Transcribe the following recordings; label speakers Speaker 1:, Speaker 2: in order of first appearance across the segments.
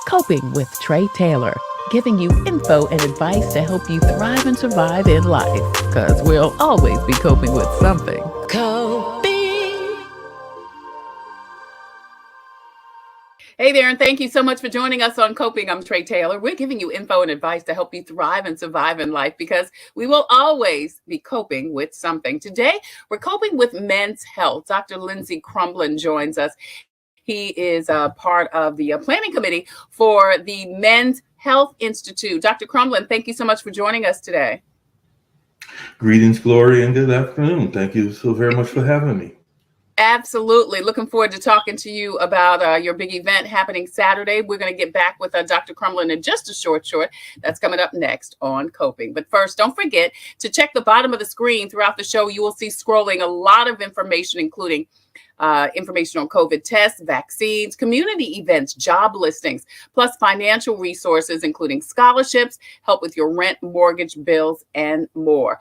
Speaker 1: Coping with Tre Tailor, giving you info and advice to help you thrive and survive in life, because we'll always be coping with something. Coping. Hey there, and thank you so much for joining us on Coping. I'm Tre Tailor. We're giving you info and advice to help you thrive and survive in life, because we will always be coping with something. Today, we're coping with men's health. Dr. Lindsey Crumlin joins us. He is a part of the planning committee for the Men's Health Institute. Dr. Crumlin, thank you so much for joining us today.
Speaker 2: Greetings, Gloria, and good afternoon. Thank you so very much for having me.
Speaker 1: Absolutely. Looking forward to talking to you about your big event happening Saturday. We're going to get back with Dr. Crumlin in just a short. That's coming up next on Coping. But first, don't forget to check the bottom of the screen. Throughout the show, you will see scrolling a lot of information, including information on COVID tests, vaccines, community events, job listings, plus financial resources, including scholarships, help with your rent, mortgage, bills, and more.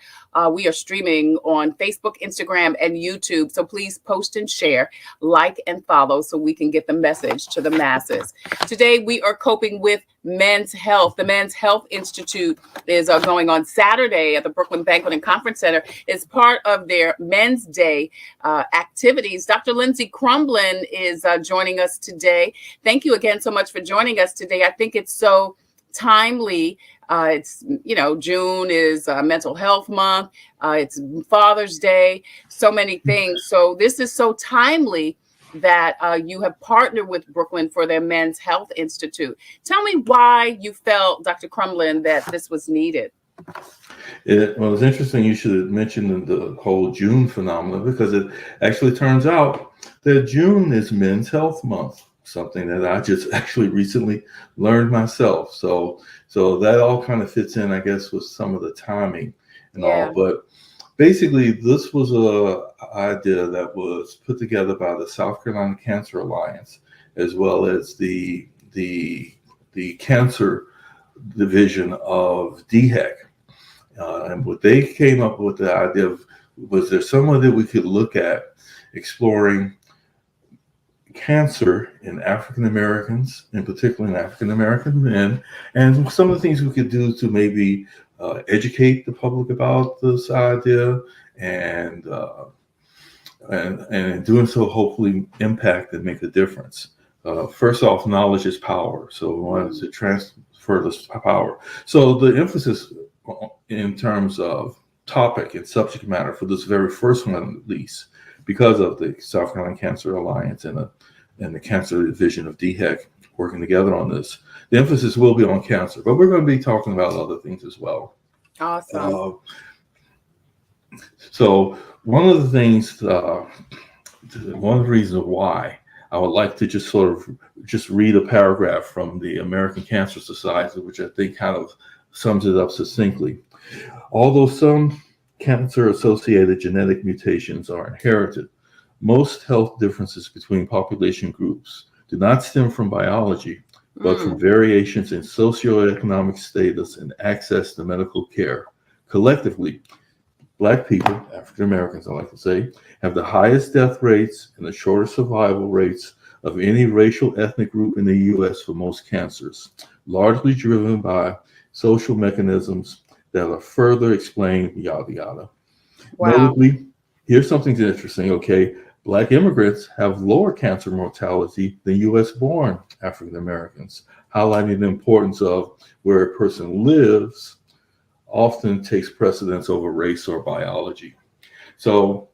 Speaker 1: We are streaming on Facebook, Instagram, and YouTube. So please post and share, like and follow so we can get the message to the masses. Today, we are coping with men's health. The Men's Health Institute is going on Saturday at the Brookland Banquet and Conference Center. It's part of their Men's Day activities. Dr. Lindsey Crumlin is joining us today. Thank you again so much for joining us today. I think it's so timely. It's, June is Mental Health Month. It's Father's Day, so many things. So this is so timely that you have partnered with Brookland for their Men's Health Institute. Tell me why you felt, Dr. Crumlin, that this was needed.
Speaker 2: Well, it's interesting you should have mentioned the whole June phenomenon, because it actually turns out that June is Men's Health Month, something that I just actually recently learned myself. So that all kind of fits in, I guess, with some of the timing and all. But basically, this was an idea that was put together by the South Carolina Cancer Alliance, as well as the cancer division of DHEC. And what they came up with the idea of, was there someone that we could look at exploring cancer in African Americans, in particular in African American men, and some of the things we could do to maybe educate the public about this idea, and in doing so, hopefully impact and make a difference. First off, knowledge is power. So we wanted to transfer this power. So the emphasis in terms of topic and subject matter for this very first one, at least, because of the South Carolina Cancer Alliance and the Cancer Division of DHEC working together on this, the emphasis will be on cancer, but we're going to be talking about other things as well.
Speaker 1: Awesome.
Speaker 2: So one of the things, one of the reasons why I would like to just read a paragraph from the American Cancer Society, which I think kind of sums it up succinctly. Although some cancer-associated genetic mutations are inherited, most health differences between population groups do not stem from biology, but from variations in socioeconomic status and access to medical care. Collectively, Black people, African Americans, I like to say, have the highest death rates and the shortest survival rates of any racial ethnic group in the U.S. for most cancers, largely driven by social mechanisms that are further explained, yada, yada.
Speaker 1: Wow.
Speaker 2: Notably, here's something interesting, okay? Black immigrants have lower cancer mortality than U.S.-born African Americans, highlighting the importance of where a person lives often takes precedence over race or biology. So,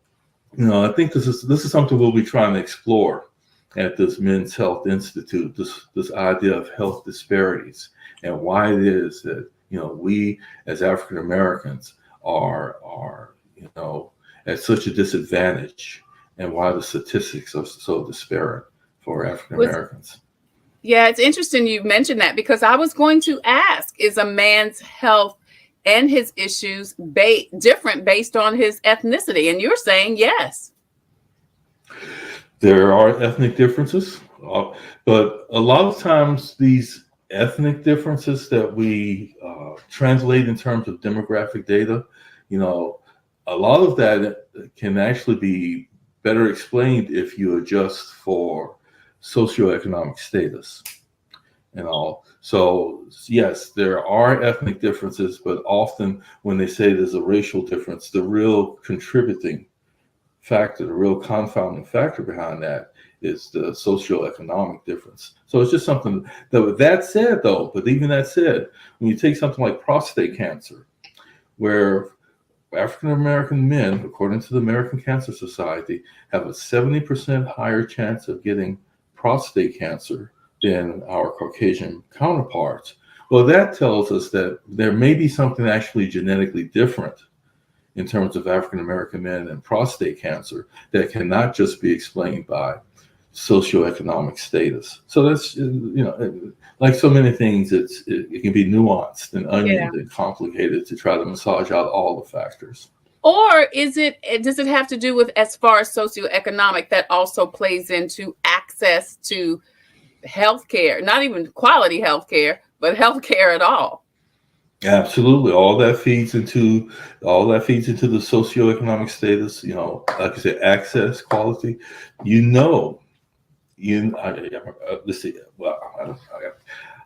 Speaker 2: I think this is something we'll be trying to explore at this Men's Health Institute, this idea of health disparities and why it is that, we as African Americans are at such a disadvantage, and why the statistics are so disparate for African Americans.
Speaker 1: Yeah, it's interesting you mentioned that, because I was going to ask, is a man's health and his issues different based on his ethnicity? And you're saying yes.
Speaker 2: There are ethnic differences, but a lot of times these ethnic differences that we translate in terms of demographic data, a lot of that can actually be better explained if you adjust for socioeconomic status. and all. So yes, there are ethnic differences, but often when they say there's a racial difference, the real contributing factor, the real confounding factor behind that is the socioeconomic difference. So it's just something that, with that said though, but even that said, when you take something like prostate cancer, where African American men, according to the American Cancer Society, have a 70% higher chance of getting prostate cancer than our Caucasian counterparts. Well, that tells us that there may be something actually genetically different in terms of African American men and prostate cancer that cannot just be explained by socioeconomic status. So that's, like so many things, it can be nuanced and onions and complicated to try to massage out all the factors.
Speaker 1: Or does it have to do with, as far as socioeconomic, that also plays into access to healthcare, not even quality healthcare, but healthcare at all?
Speaker 2: Absolutely. All that feeds into the socioeconomic status, like I said, access, quality, let's see. Well,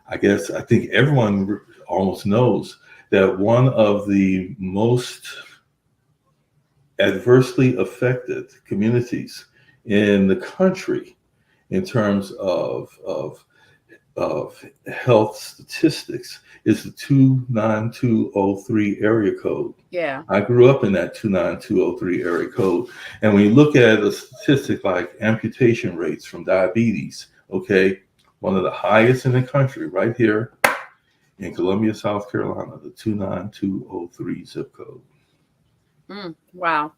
Speaker 2: I think everyone almost knows that one of the most adversely affected communities in the country in terms of health statistics is the 29203 area code.
Speaker 1: Yeah.
Speaker 2: I grew up in that 29203 area code. And when you look at a statistic like amputation rates from diabetes, okay, one of the highest in the country right here in Columbia, South Carolina, the 29203 zip code.
Speaker 1: Wow.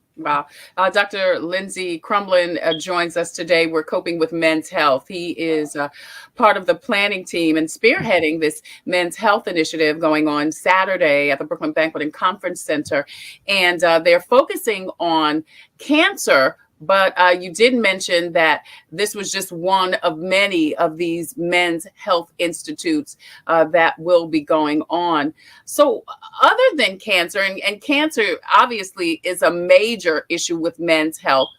Speaker 1: Dr. Lindsey Crumlin joins us today. We're coping with men's health. He is part of the planning team and spearheading this men's health initiative going on Saturday at the Brookland Banquet and Conference Center. And they're focusing on cancer. But you did mention that this was just one of many of these men's health institutes that will be going on. So other than cancer, and cancer obviously is a major issue with men's health,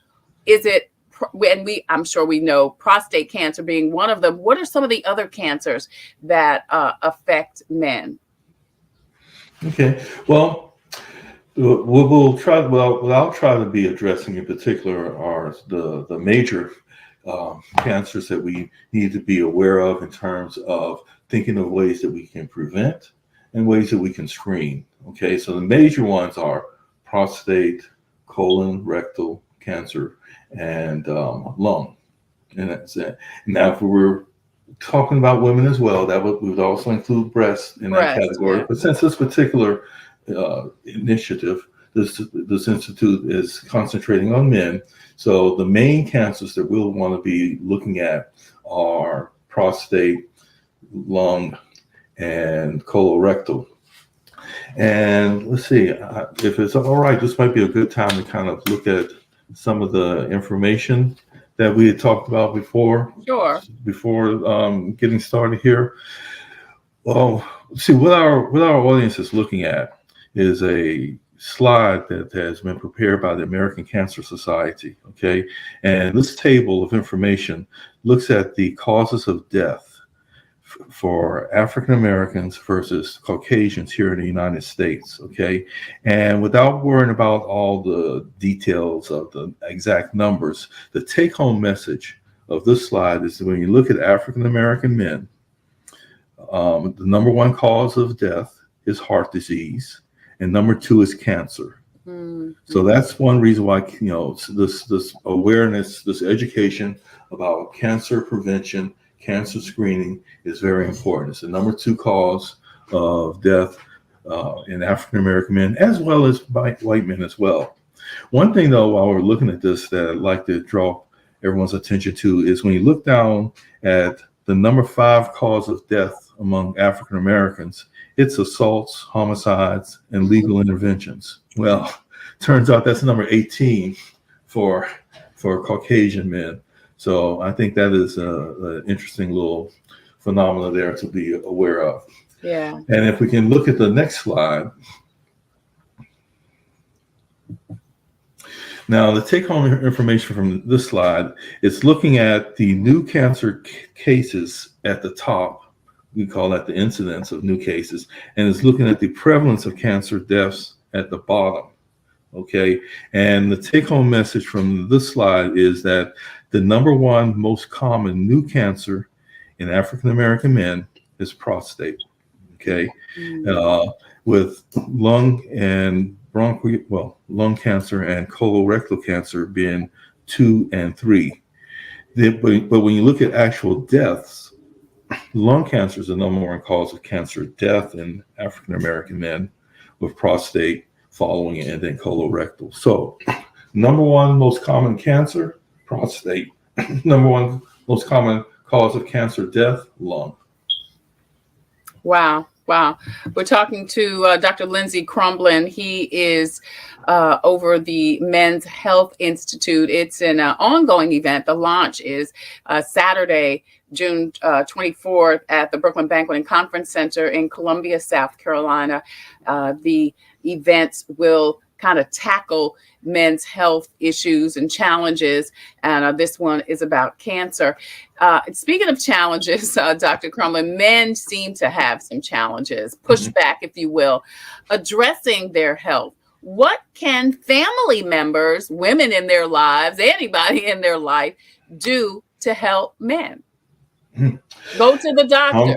Speaker 1: I'm sure we know prostate cancer being one of them. What are some of the other cancers that affect men?
Speaker 2: Okay, well, we'll try. Well, what I'll try to be addressing in particular are the major cancers that we need to be aware of in terms of thinking of ways that we can prevent and ways that we can screen. Okay, so the major ones are prostate, colon, rectal cancer, and lung. And that's it. Now, if we were talking about women as well, we would also include breast in that category. Yeah. But since this particular initiative, this institute is concentrating on men, so the main cancers that we'll want to be looking at are prostate, lung, and colorectal. And let's see, if it's all right, this might be a good time to kind of look at some of the information that we had talked about before.
Speaker 1: Sure.
Speaker 2: Before getting started here. Well, see, what our audience is looking at is a slide that has been prepared by the American Cancer Society, okay? And this table of information looks at the causes of death for African Americans versus Caucasians here in the United States, okay? And without worrying about all the details of the exact numbers, the take-home message of this slide is that when you look at African American men, the number one cause of death is heart disease, and number two is cancer. Mm-hmm. So that's one reason why, this awareness, this education about cancer prevention, cancer screening is very important. It's the number two cause of death in African American men, as well as white men as well. One thing, though, while we're looking at this that I'd like to draw everyone's attention to is when you look down at the number 5 cause of death among African Americans, it's assaults, homicides, and legal interventions. Well, turns out that's number 18 for Caucasian men. So I think that is an interesting little phenomena there to be aware of.
Speaker 1: Yeah.
Speaker 2: And if we can look at the next slide. Now, the take-home information from this slide is looking at the new cancer cases at the top we call that the incidence of new cases, and it's looking at the prevalence of cancer deaths at the bottom. Okay, and the take-home message from this slide is that the number one most common new cancer in African American men is prostate. Okay, with lung cancer and colorectal cancer being 2 and 3. But when you look at actual deaths, lung cancer is the number one cause of cancer death in African American men, with prostate following it, and then colorectal. So, number one most common cancer, prostate. Number one most common cause of cancer death, lung.
Speaker 1: Wow. We're talking to Dr. Lindsey Crumlin. He is over the Men's Health Institute. It's an ongoing event. The launch is Saturday, June 24th at the Brookland Banquet and Conference Center in Columbia, South Carolina. The events will kind of tackle men's health issues and challenges. And this one is about cancer. Speaking of challenges, Dr. Crumlin, men seem to have some challenges, pushback, if you will, addressing their health. What can family members, women in their lives, anybody in their life do to help men? Go to the doctor.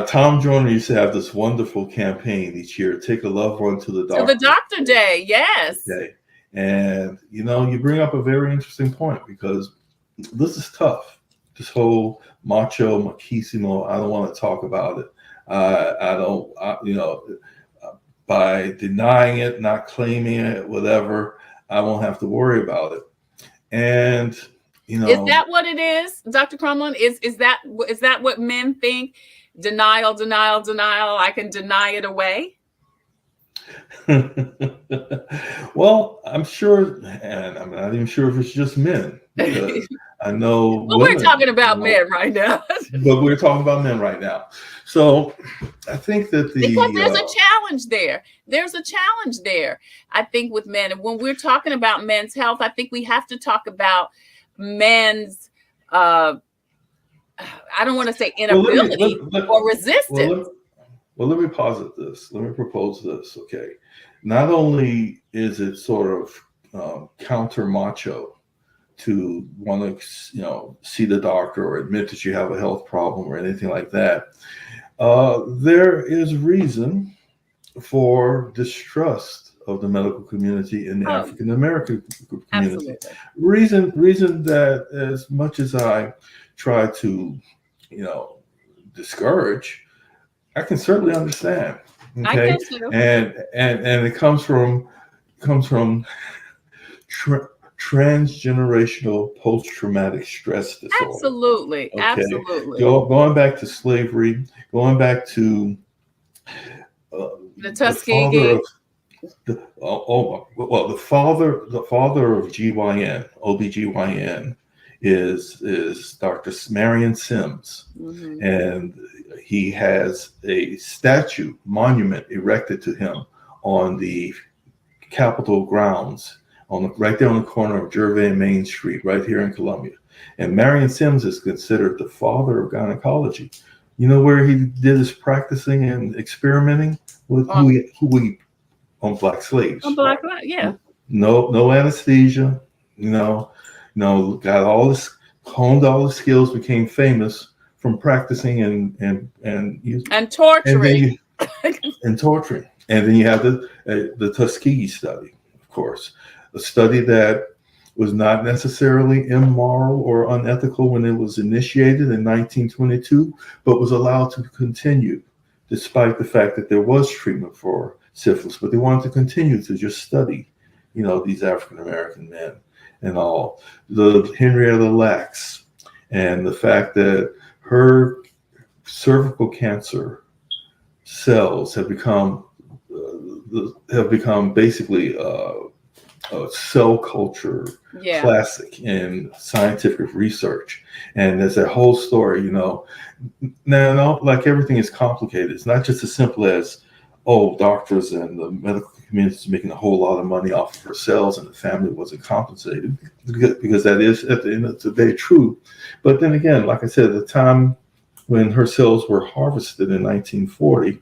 Speaker 2: Tom Joyner used to have this wonderful campaign each year: take a loved one to the doctor.
Speaker 1: To the doctor day, yes.
Speaker 2: Okay. And you bring up a very interesting point, because this is tough. This whole machismo, I don't want to talk about it. By denying it, not claiming it, whatever, I won't have to worry about it. And is
Speaker 1: that what it is, Dr. Crumlin? Is that what men think? Denial. I can deny it away.
Speaker 2: Well, I'm sure, and I'm not even sure if it's just men. I know.
Speaker 1: Well, we're talking about men right now.
Speaker 2: But we're talking about men right now. So I think that
Speaker 1: because there's a challenge there. There's a challenge there. I think with men, and when we're talking about men's health, I think we have to talk about men's, I don't want to say inability or resistance.
Speaker 2: Well, let me posit this. Let me propose this. Okay. Not only is it sort of counter macho to want to, see the doctor or admit that you have a health problem or anything like that, there is reason for distrust of the medical community in the African American community. Absolutely. Reason that, as much as I try to, discourage, I can certainly understand. Okay, I can too. And it comes from transgenerational post-traumatic stress disorder.
Speaker 1: Absolutely, okay? Absolutely.
Speaker 2: Going back to slavery, going back to
Speaker 1: the Tuskegee.
Speaker 2: The father of GYN, OBGYN, is Dr. Marion Sims, and he has a statue monument erected to him on the Capitol grounds, right there on the corner of Gervais and Main Street, right here in Columbia. And Marion Sims is considered the father of gynecology. You know where he did his practicing and experimenting with on black slaves.
Speaker 1: On black, yeah.
Speaker 2: No anesthesia. Got all this, honed all the skills, became famous from practicing and torturing. And torturing. And then you have the Tuskegee study, of course, a study that was not necessarily immoral or unethical when it was initiated in 1922, but was allowed to continue despite the fact that there was treatment for syphilis. But they wanted to continue to just study, these African American men and all. The Henrietta Lacks, and the fact that her cervical cancer cells have become basically a cell culture classic in scientific research. And there's a whole story, now, like everything is complicated. It's not just as simple as, doctors and the medical communities making a whole lot of money off of her sales, and the family wasn't compensated, because that is at the end of the day true. But then again, like I said, at the time when her cells were harvested in 1940,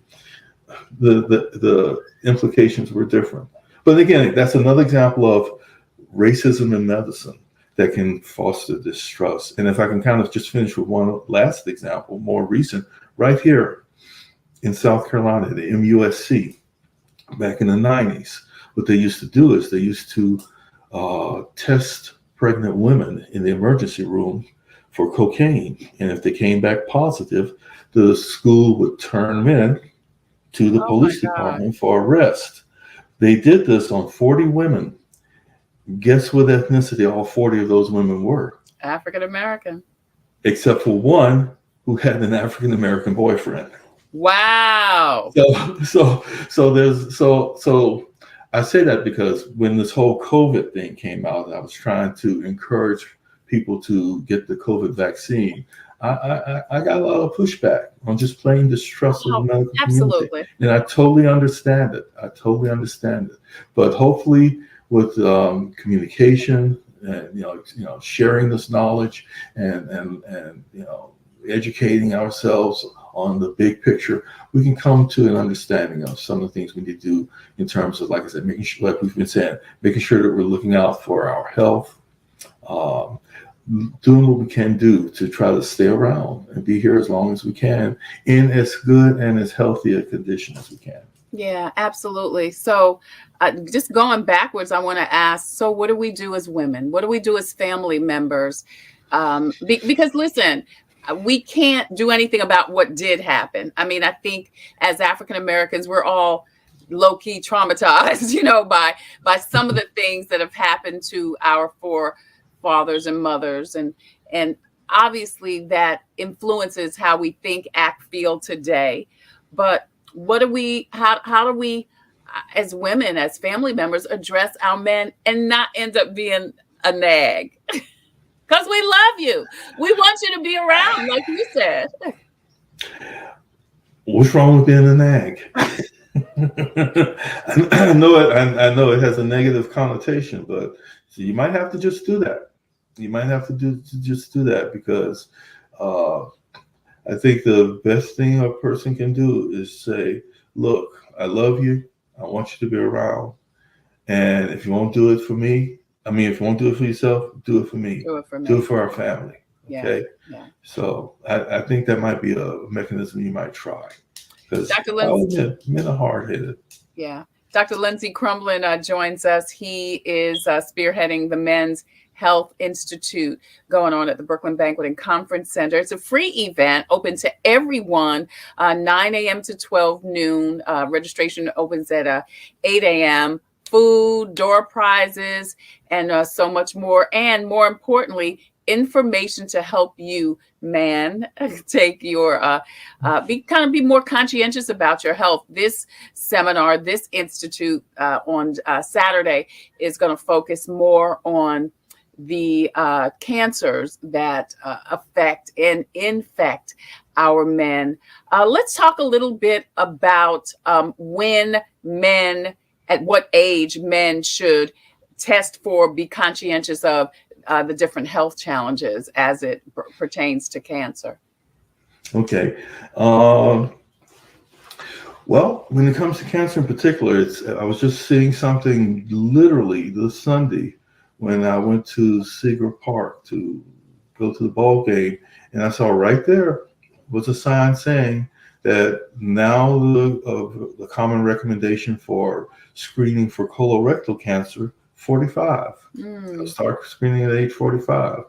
Speaker 2: the implications were different. But again, that's another example of racism in medicine that can foster distrust. And if I can kind of just finish with one last example, more recent, right here in South Carolina, the MUSC, back in the 90s, what they used to do is they used to test pregnant women in the emergency room for cocaine. And if they came back positive, the school would turn them in to the police department for arrest. They did this on 40 women. Guess what ethnicity all 40 of those women were?
Speaker 1: African American.
Speaker 2: Except for one who had an African American boyfriend.
Speaker 1: Wow.
Speaker 2: So I say that because when this whole COVID thing came out, I was trying to encourage people to get the COVID vaccine. I got a lot of pushback on just plain distrust of the medical community. And I totally understand it. But hopefully with communication and sharing this knowledge and educating ourselves on the big picture, we can come to an understanding of some of the things we need to do in terms of, like I said, making sure, like we've been saying, making sure that we're looking out for our health, doing what we can do to try to stay around and be here as long as we can in as good and as healthy a condition as we can.
Speaker 1: Yeah, absolutely. So just going backwards, I want to ask, so what do we do as women? What do we do as family members? Because listen, we can't do anything about what did happen. I mean, I think as African Americans, we're all low-key traumatized, by some of the things that have happened to our forefathers and mothers. And obviously that influences how we think, act, feel today. But how do we, as women, as family members, address our men and not end up being a nag? Because we love you. We want you to be around, like you said.
Speaker 2: What's wrong with being a nag? I know it has a negative connotation, but so you might have to just do that. You might have to just do that because I think the best thing a person can do is say, look, I love you. I want you to be around. And if you won't do it for me, if you won't do it for yourself, do it for me. Do it for our family. Okay. Yeah. So I think that might be a mechanism you might try. Because
Speaker 1: Dr. Lindsey,
Speaker 2: men are hard-headed.
Speaker 1: Yeah. Dr. Lindsey Crumlin joins us. He is spearheading the Men's Health Institute going on at the Brookland Banquet and Conference Center. It's a free event open to everyone, 9 a.m. to 12 noon. Registration opens at 8 a.m. Food, door prizes, and so much more. And more importantly, information to help you, man, take your be more conscientious about your health. This seminar, this institute on Saturday is going to focus more on the cancers that affect and infect our men. Let's talk a little bit about at what age men should test for, be conscientious of the different health challenges as it pertains to cancer.
Speaker 2: Okay. Well, when it comes to cancer in particular, I was just seeing something literally this Sunday when I went to Seager Park to go to the ball game, and I saw right there was a sign saying that now the common recommendation for screening for colorectal cancer, 45. Start screening at age 45.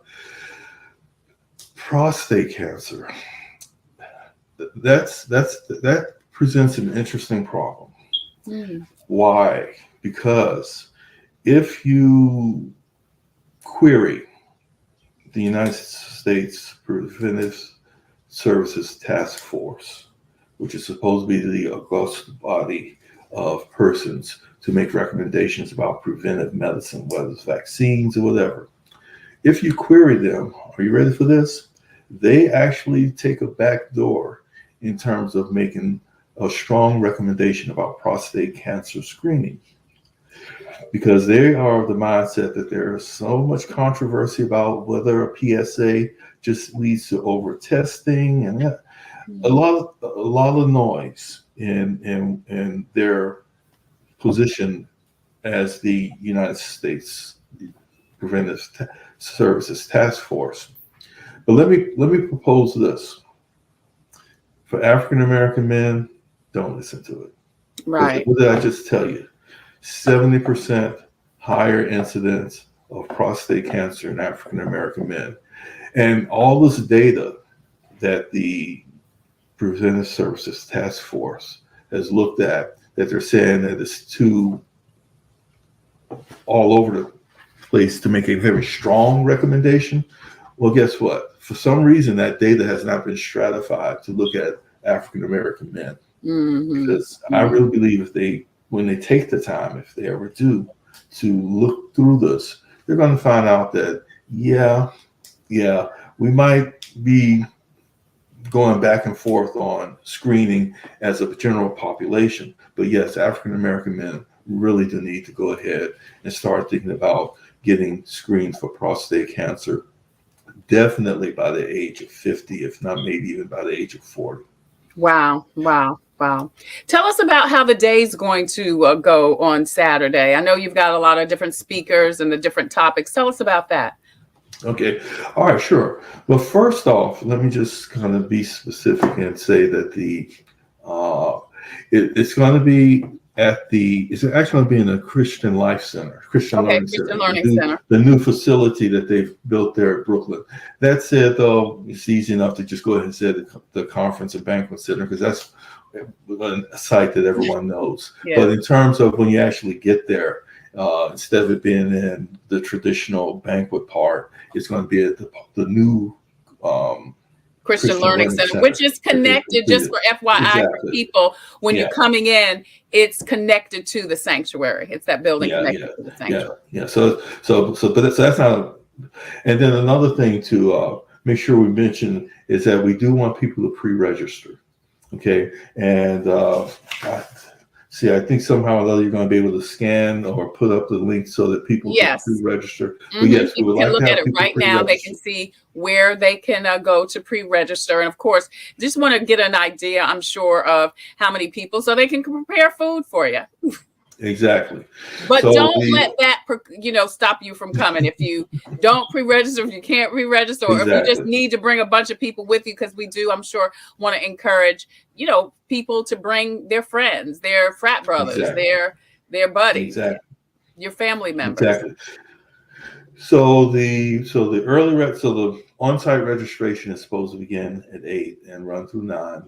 Speaker 2: Prostate cancer. That presents an interesting problem. Why? Because if you query the United States Preventive Services Task Force, which is supposed to be the august body of persons to make recommendations about preventive medicine, whether it's vaccines or whatever. If you query them, are you ready for this? They actually take a back door in terms of making a strong recommendation about prostate cancer screening, because they are of the mindset that there is so much controversy about whether a PSA just leads to over testing, and a lot of noise in their position as the United States Preventive Services Task Force. But let me propose this. For African American men, don't listen to it.
Speaker 1: Right.
Speaker 2: What did I just tell you? 70% higher incidence of prostate cancer in African American men. And all this data that the Preventive Services Task Force has looked at, that they're saying that it's too all over the place to make a very strong recommendation. Well, guess what? For some reason, that data has not been stratified to look at African American men. Because I really believe when they take the time, if they ever do, to look through this, they're going to find out that, we might be going back and forth on screening as a general population. But yes, African American men really do need to go ahead and start thinking about getting screened for prostate cancer, definitely by the age of 50, if not maybe even by the age of 40.
Speaker 1: Wow. Tell us about how the day's going to go on Saturday. I know you've got a lot of different speakers and the different topics. Tell us about that.
Speaker 2: Okay. All right, sure. Well, first off, let me just kind of be specific and say that it's going to be it's actually going to be in the Christian Life Center, Christian Learning Center. The new facility that they've built there at Brookland. That said, though, it's easy enough to just go ahead and say the Conference and Banquet Center, because that's a site that everyone knows. Yeah. But in terms of when you actually get there, instead of it being in the traditional banquet part, it's going to be at the new
Speaker 1: Christian Learning Center, which is connected, just for FYI, for people, when you're coming in, it's connected to the sanctuary. It's that building connected to the sanctuary.
Speaker 2: But that's not. And then another thing to make sure we mention is that we do want people to pre-register. Okay, and I think somehow or other you're going to be able to scan or put up the link so that people can pre-register. But yes, we would like to have people
Speaker 1: right now. They can see where they can go to pre-register, and of course, just want to get an idea, I'm sure, of how many people, so they can prepare food for you.
Speaker 2: Exactly.
Speaker 1: But don't let that stop you from coming. If you don't pre-register, if you can't pre-register, or if you just need to bring a bunch of people with you, because we do, I'm sure, want to encourage people to bring their friends, their frat brothers, their buddies, your family members.
Speaker 2: Exactly. So the on-site registration is supposed to begin at 8 and run through 9.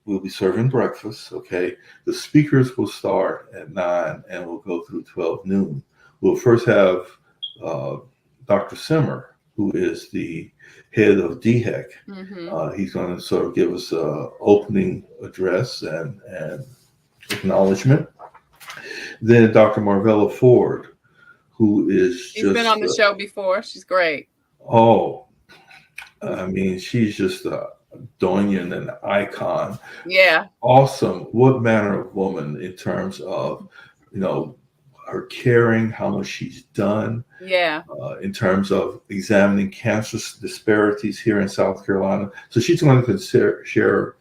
Speaker 2: We'll be serving breakfast. Okay. The speakers will start at 9 and we'll go through 12 noon. We'll first have Dr. Simmer, who is the head of DHEC. He's going to sort of give us an opening address and acknowledgement. Then Dr. Marvella Ford, who is
Speaker 1: She's been on the show before. She's great.
Speaker 2: Oh, I mean, she's just a doyen and icon.
Speaker 1: Yeah.
Speaker 2: Awesome. What manner of woman in terms of, her caring, how much she's done.
Speaker 1: Yeah.
Speaker 2: In terms of examining cancer disparities here in South Carolina. So she's going to share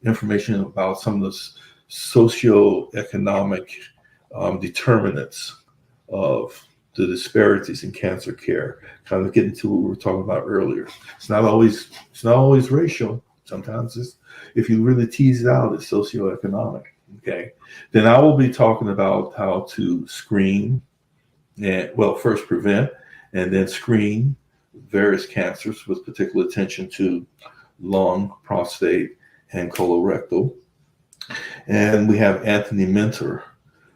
Speaker 2: information about some of the socioeconomic determinants of the disparities in cancer care, kind of getting to what we were talking about earlier. It's not always racial. Sometimes if you really tease it out, it's socioeconomic. Okay. Then I will be talking about how to screen first prevent and then screen various cancers with particular attention to lung, prostate, and colorectal. And we have Anthony Mentor,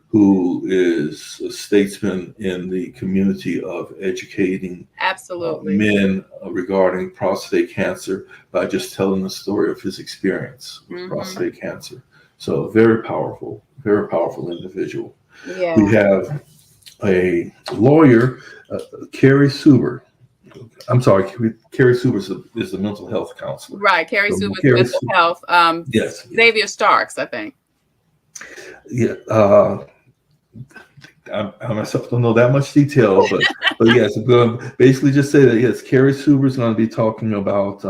Speaker 2: who is a statesman in the community of educating men regarding prostate cancer by just telling the story of his experience with prostate cancer. So very powerful individual. Yeah. We have a lawyer, Carrie Suber, I'm sorry, Carrie Suber is the mental health counselor.
Speaker 1: Right, Carrie
Speaker 2: So
Speaker 1: Suber's
Speaker 2: Carrie
Speaker 1: mental health.
Speaker 2: Yes.
Speaker 1: Xavier Starks, I think.
Speaker 2: Yeah. I myself don't know that much detail, but yes, I'm going to basically just say that yes, Carrie Suber is going to be talking about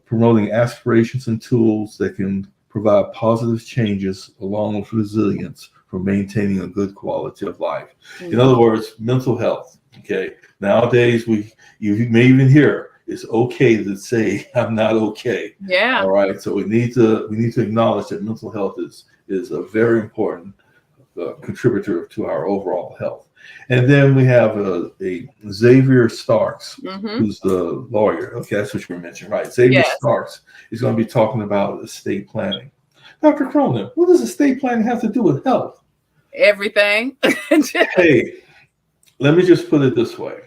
Speaker 2: promoting aspirations and tools that can provide positive changes along with resilience for maintaining a good quality of life.
Speaker 1: Mm-hmm.
Speaker 2: In other words, mental health. Okay. Nowadays, you may even hear it's okay to say I'm not okay.
Speaker 1: Yeah.
Speaker 2: All right. So we need to acknowledge that mental health is a very important contributor to our overall health. And then we have a Xavier Starks,
Speaker 1: Mm-hmm.
Speaker 2: who's the lawyer. Okay, that's what you were mentioning, right? Xavier Starks is going to be talking about estate planning. Dr. Crumlin, what does estate planning have to do with health?
Speaker 1: Everything.
Speaker 2: Hey, let me just put it this way.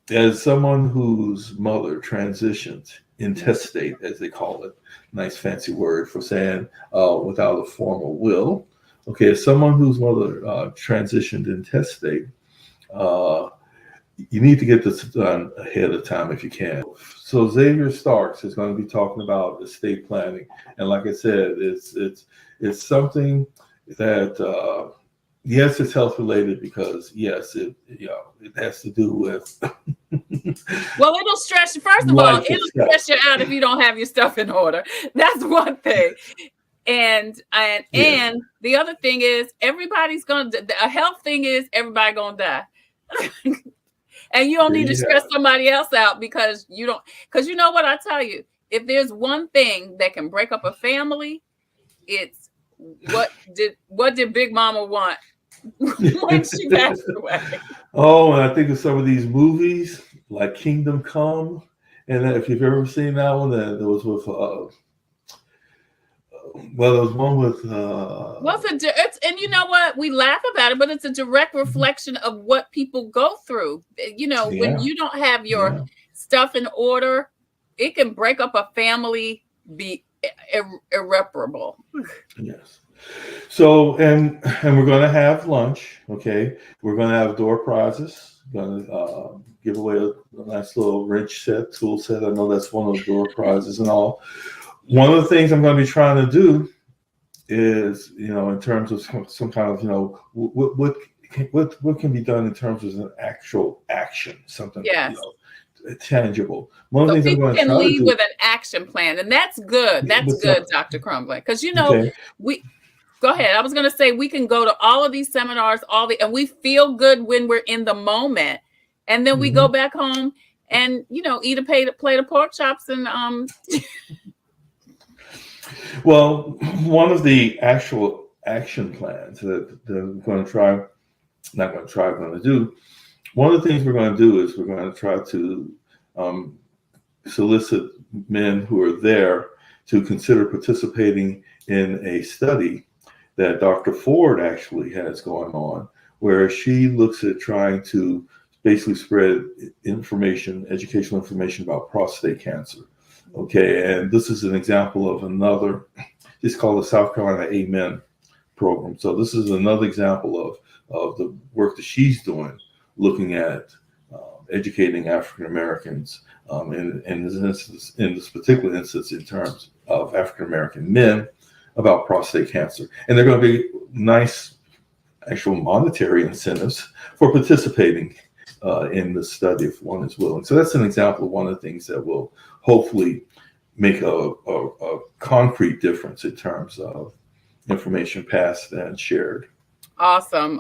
Speaker 2: As someone whose mother transitioned intestate, as they call it, nice fancy word for saying without a formal will. Okay, as someone whose mother transitioned intestate, you need to get this done ahead of time if you can. So Xavier Starks is going to be talking about estate planning, and like I said, it's something that yes, it's health related because yes, it has to do with.
Speaker 1: Well, it'll stress you. First of all, it'll stress you out if you don't have your stuff in order. That's one thing. And the other thing is everybody's a health thing is everybody gonna die. And you don't need to stress somebody else out because you know what I tell you, if there's one thing that can break up a family, it's what did Big Mama want when she passed away?
Speaker 2: Oh, and I think of some of these movies like Kingdom Come, and if you've ever seen that one, there was with there was one with
Speaker 1: and you know what, we laugh about it, but it's a direct reflection of what people go through. You know, when you don't have your stuff in order, it can break up a family, be irreparable.
Speaker 2: Yes. So and we're going to have lunch. Okay, we're going to have door prizes. Going to give away a nice little wrench set, tool set. I know that's one of the door prizes and all. One of the things I'm going to be trying to do is, in terms of some kind of, what can be done in terms of an actual action, something tangible. One of the things I'm going to try
Speaker 1: lead
Speaker 2: to do
Speaker 1: with an action plan, and that's good. That's good, Dr. Crumlin, because we. Go ahead. I was going to say we can go to all of these seminars, and we feel good when we're in the moment, and then we go back home and eat a plate of pork chops and
Speaker 2: Well, one of the actual action plans that we're going to do. One of the things we're going to do is we're going to try to solicit men who are there to consider participating in a study that Dr. Ford actually has going on, where she looks at trying to basically spread educational information about prostate cancer. Okay, and this is an example of another, it's called the South Carolina Amen program. So this is another example of the work that she's doing, looking at educating African Americans in this particular instance in terms of African American men about prostate cancer. And they're going to be nice actual monetary incentives for participating in the study if one is willing. So that's an example of one of the things that will hopefully make a concrete difference in terms of information passed and shared.
Speaker 1: Awesome.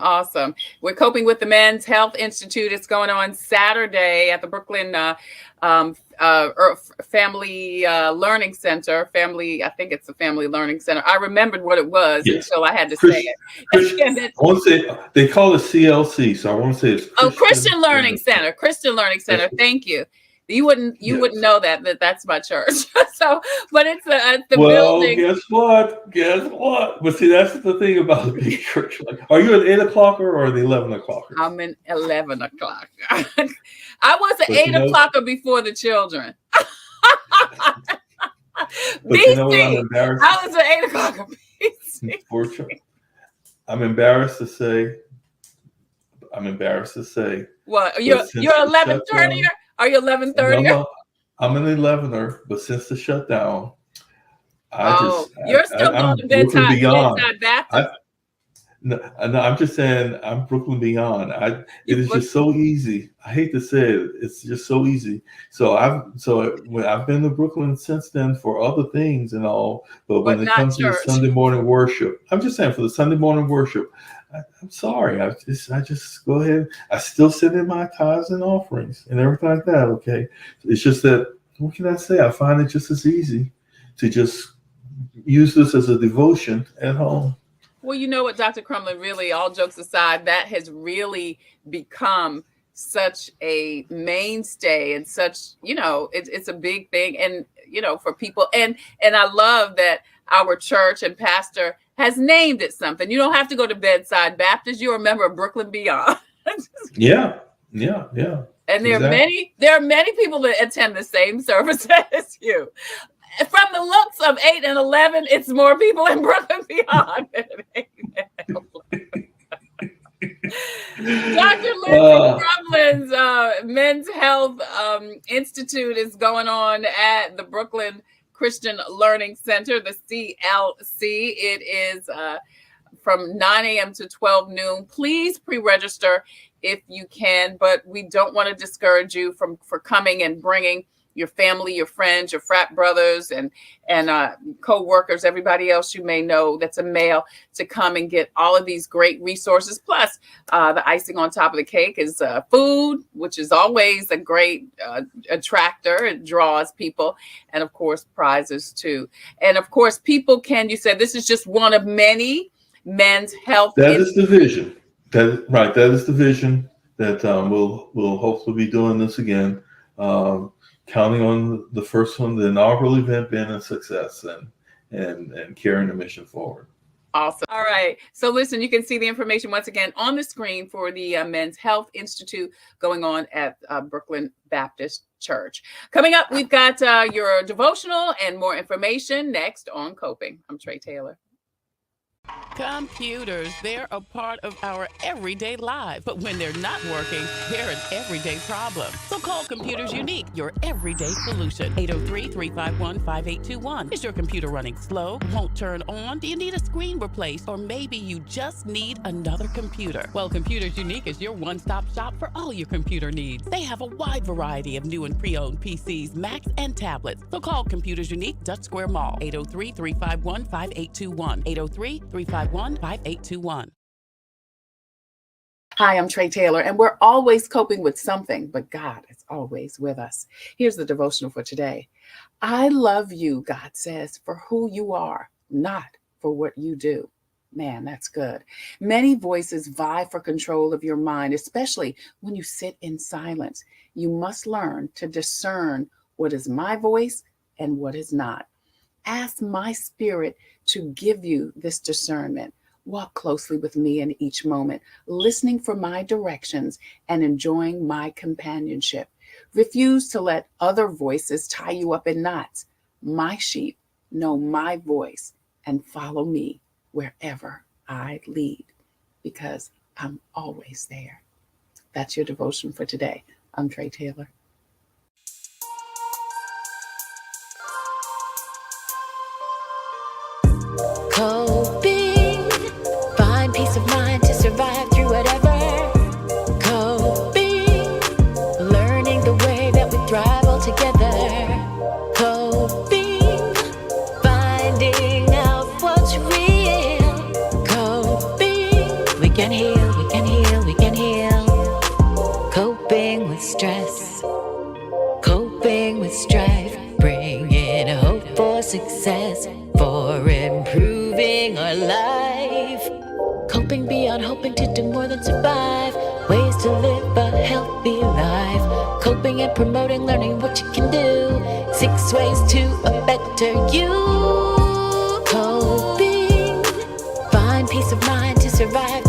Speaker 1: We're coping with the Men's Health Institute. It's going on Saturday at the Brookland Family Learning Center. I think it's a Family Learning Center. I remembered what it was until I had to say it.
Speaker 2: I want to say they call it CLC, so I want to say it's
Speaker 1: Christian Learning Center. Christian Learning Center. Thank you. You wouldn't know that's my church. So, but it's the building.
Speaker 2: Guess what? But see, that's the thing about the big church. Like, are you an 8 o'clocker or the 11 o'clocker?
Speaker 1: I'm an 11 o'clock. I was an 8 o'clocker before the children. BC. I was an 8 o'clocker. BC.
Speaker 2: I'm embarrassed to say I'm embarrassed to say.
Speaker 1: What,
Speaker 2: But
Speaker 1: you're
Speaker 2: since
Speaker 1: you're
Speaker 2: the
Speaker 1: 11:30er?
Speaker 2: shutdown,
Speaker 1: Are you
Speaker 2: no,
Speaker 1: 11:30er?
Speaker 2: no, I'm an 11er, but since the shutdown,
Speaker 1: Oh, you're still going
Speaker 2: I'm
Speaker 1: to
Speaker 2: Brooklyn Beyond.
Speaker 1: bedside Baptist?
Speaker 2: I, no, no, I'm just saying I'm Brooklyn Beyond.
Speaker 1: You
Speaker 2: It is
Speaker 1: look
Speaker 2: just so easy. I hate to say it, it's just so easy. When I've been to Brooklyn since then for other things and all, but
Speaker 1: but
Speaker 2: when it
Speaker 1: not
Speaker 2: comes to the
Speaker 1: church.
Speaker 2: Sunday morning worship, I'm just saying for the Sunday morning worship, I'm sorry. I just go ahead. I still send in my tithes and offerings and everything like that. Okay, it's just that what can I say? I find it just as easy to just use this as a devotion at home.
Speaker 1: Well, you know what, Dr. Crumlin, really, all jokes aside, that has really become such a mainstay and such, it's a big thing. And, for people. And I love that our church and pastor has named it something. You don't have to go to Bedside Baptist. You're a member of Brooklyn Beyond.
Speaker 2: Yeah.
Speaker 1: And
Speaker 2: Exactly.
Speaker 1: there are many people that attend the same service as you. From the looks of 8 and 11, it's more people in Brooklyn Beyond. Dr. Lindsey Crumlin's Men's Health Institute is going on at the Brooklyn Christian Learning Center, the CLC. It is from 9 a.m. to 12 noon. Please pre-register if you can, but we don't want to discourage you for coming and bringing your family, your friends, your frat brothers, and co-workers, everybody else you may know that's a male, to come and get all of these great resources. Plus, the icing on top of the cake is food, which is always a great attractor. It draws people. And, of course, prizes, too. And, of course, you said this is just one of many men's health.
Speaker 2: That is the vision. That is the vision that we'll hopefully be doing this again. Counting on the first one, the inaugural event, being a success and carrying the mission forward.
Speaker 1: Awesome. All right. So listen, you can see the information once again on the screen for the Men's Health Institute going on at Brookland Baptist Church. Coming up, we've got your devotional and more information next on Coping. I'm Tre Tailor.
Speaker 3: Computers, they're a part of our everyday lives. But when they're not working, they're an everyday problem. So call Computers Unique, your everyday solution. 803-351-5821. Is your computer running slow? Won't turn on? Do you need a screen replaced? Or maybe you just need another computer? Well, Computers Unique is your one-stop shop for all your computer needs. They have a wide variety of new and pre-owned PCs, Macs, and tablets. So call Computers Unique, Dutch Square Mall. 803-351-5821. 803-351-5821.
Speaker 1: Hi, I'm Tre Tailor, and we're always coping with something, but God is always with us. Here's the devotional for today. I love you, God says, for who you are, not for what you do. Man, that's good. Many voices vie for control of your mind, especially when you sit in silence. You must learn to discern what is my voice and what is not. Ask my spirit to give you this discernment. Walk closely with me in each moment, listening for my directions and enjoying my companionship. Refuse to let other voices tie you up in knots. My sheep know my voice and follow me wherever I lead, because I'm always there. That's your devotion for today. I'm Tre Tailor.
Speaker 4: Coping, find peace of mind to survive through whatever. Coping, learning the way that we thrive all together. Coping, finding out what's real. Coping, we can heal, we can heal, we can heal. Coping with stress, coping with strife, bringing hope for success, for improving our life. Coping beyond hoping to do more than survive. Ways to live a healthy life. Coping and promoting, learning what you can do. 6 ways to a better you. Coping, find peace of mind to survive